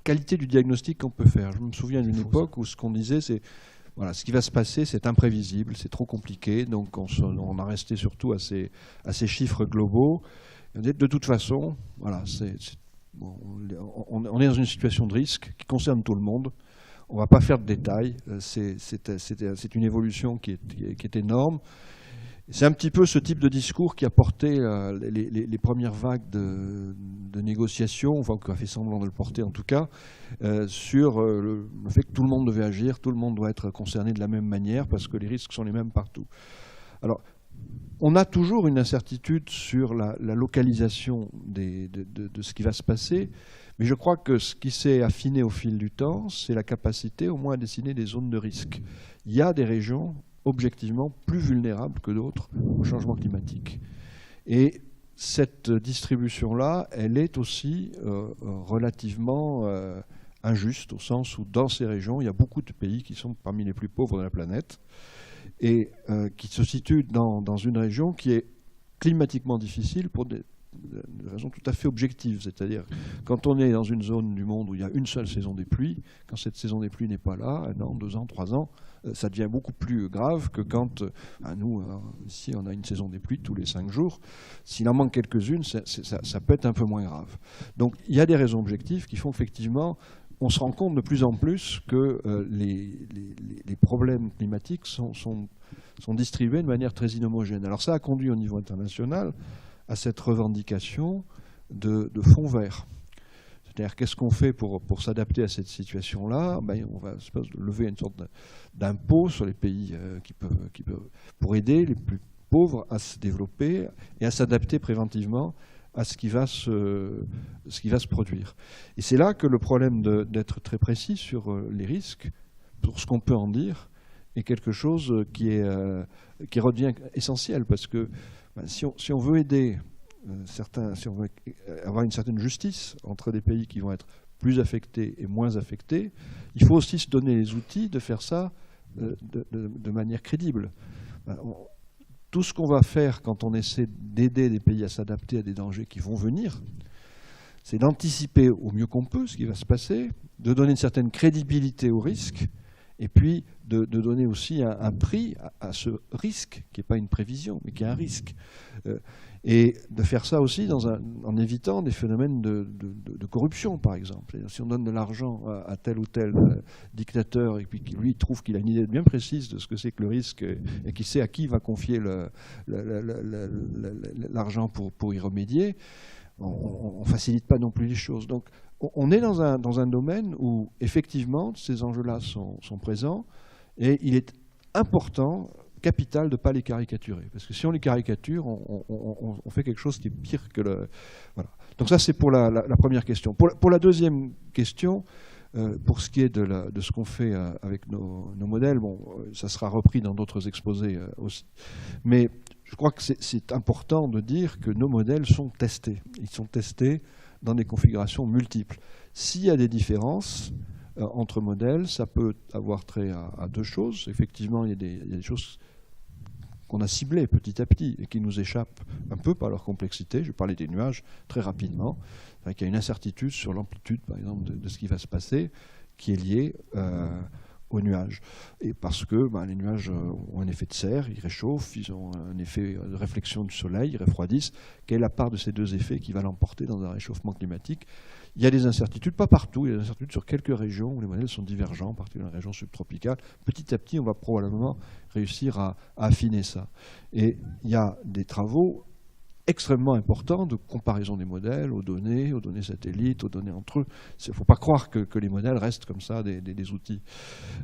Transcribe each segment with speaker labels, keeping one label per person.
Speaker 1: qualité du diagnostic qu'on peut faire. Je me souviens d'une époque où ce qu'on disait, c'est voilà, ce qui va se passer, c'est imprévisible, c'est trop compliqué, donc on a resté surtout à ces chiffres globaux. Et on dit, de toute façon, voilà, bon, on est dans une situation de risque qui concerne tout le monde. On ne va pas faire de détails. C'est une évolution qui est énorme. C'est un petit peu ce type de discours qui a porté les premières vagues de négociations, enfin qui a fait semblant de le porter en tout cas, sur le fait que tout le monde devait agir, tout le monde doit être concerné de la même manière parce que les risques sont les mêmes partout. Alors, on a toujours une incertitude sur la localisation de ce qui va se passer, mais je crois que ce qui s'est affiné au fil du temps, c'est la capacité au moins à dessiner des zones de risque. Il y a des régions objectivement plus vulnérables que d'autres au changement climatique. Et cette distribution-là, elle est aussi relativement injuste, au sens où dans ces régions, il y a beaucoup de pays qui sont parmi les plus pauvres de la planète et qui se situent dans une région qui est climatiquement difficile pour des raisons tout à fait objectives. C'est-à-dire, quand on est dans une zone du monde où il y a une seule saison des pluies, quand cette saison des pluies n'est pas là, 1 an, 2 ans, 3 ans, ça devient beaucoup plus grave que quand, nous, ici, on a une saison des pluies tous les 5 jours. S'il en manque quelques-unes, ça peut être un peu moins grave. Donc, il y a des raisons objectives qui font qu'effectivement, on se rend compte de plus en plus que les problèmes climatiques sont distribués de manière très inhomogène. Alors, ça a conduit au niveau international à cette revendication de fonds verts. C'est-à-dire, qu'est-ce qu'on fait pour s'adapter à cette situation-là? On va lever une sorte d'impôt sur les pays pour aider les plus pauvres à se développer et à s'adapter préventivement à ce qui va se produire. Et c'est là que le problème d'être très précis sur les risques, pour ce qu'on peut en dire, est quelque chose qui redevient essentiel. Parce que si on veut aider si on veut avoir une certaine justice entre des pays qui vont être plus affectés et moins affectés, il faut aussi se donner les outils de faire ça de manière crédible. Tout ce qu'on va faire quand on essaie d'aider des pays à s'adapter à des dangers qui vont venir, c'est d'anticiper au mieux qu'on peut ce qui va se passer, de donner une certaine crédibilité au risque, et puis de donner aussi un prix à ce risque, qui n'est pas une prévision, mais qui est un risque. Et de faire ça aussi en évitant des phénomènes de corruption, par exemple. Si on donne de l'argent à tel ou tel dictateur et puis lui trouve qu'il a une idée bien précise de ce que c'est que le risque et qu'il sait à qui il va confier l'argent pour y remédier, on ne facilite pas non plus les choses. Donc on est dans un domaine où effectivement ces enjeux-là sont présents et il est important, capital de ne pas les caricaturer. Parce que si on les caricature, on fait quelque chose qui est pire que le... Voilà. Donc ça, c'est pour la première question. Pour la deuxième question, pour ce qui est de ce qu'on fait avec nos modèles, bon, ça sera repris dans d'autres exposés aussi. Mais je crois que c'est important de dire que nos modèles sont testés. Ils sont testés dans des configurations multiples. S'il y a des différences entre modèles, ça peut avoir trait à deux choses. Effectivement, il y a des choses qu'on a ciblées petit à petit et qui nous échappent un peu par leur complexité. Je vais parler des nuages très rapidement. Il y a une incertitude sur l'amplitude, par exemple, de ce qui va se passer, qui est liée aux nuages. Et parce que les nuages ont un effet de serre, ils réchauffent, ils ont un effet de réflexion du soleil, ils refroidissent. Quelle est la part de ces deux effets qui va l'emporter dans un réchauffement climatique? Il y a des incertitudes, pas partout, il y a des incertitudes sur quelques régions où les modèles sont divergents, particulièrement dans les régions subtropicales. Petit à petit, on va probablement réussir à affiner ça. Et il y a des travaux extrêmement importants de comparaison des modèles aux données satellites, aux données entre eux. Il ne faut pas croire que les modèles restent comme ça des outils.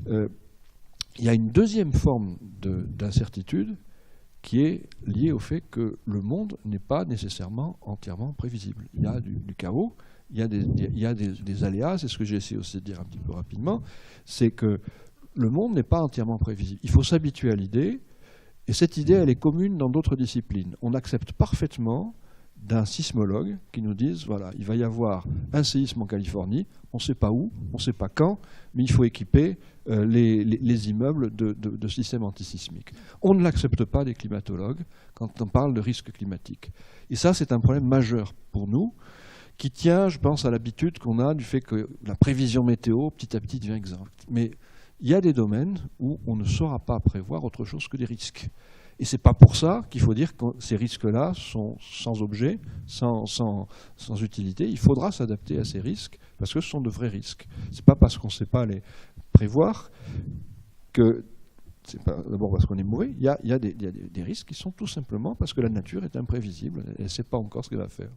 Speaker 1: Il y a une deuxième forme d'incertitude qui est liée au fait que le monde n'est pas nécessairement entièrement prévisible. Il y a du chaos, il y a des aléas, c'est ce que j'ai essayé aussi de dire un petit peu rapidement, c'est que le monde n'est pas entièrement prévisible. Il faut s'habituer à l'idée, et cette idée, elle est commune dans d'autres disciplines. On accepte parfaitement d'un sismologue qui nous dise, voilà, il va y avoir un séisme en Californie, on ne sait pas où, on ne sait pas quand, mais il faut équiper les immeubles de systèmes antisismiques. On ne l'accepte pas des climatologues quand on parle de risque climatique. Et ça, c'est un problème majeur pour nous, qui tient, je pense, à l'habitude qu'on a du fait que la prévision météo, petit à petit, devient exacte. Mais il y a des domaines où on ne saura pas prévoir autre chose que des risques. Et ce n'est pas pour ça qu'il faut dire que ces risques-là sont sans objet, sans utilité. Il faudra s'adapter à ces risques parce que ce sont de vrais risques. Ce n'est pas parce qu'on ne sait pas les prévoir que c'est pas d'abord parce qu'on est mauvais. Il y a des risques qui sont tout simplement parce que la nature est imprévisible. Elle ne sait pas encore ce qu'elle va faire.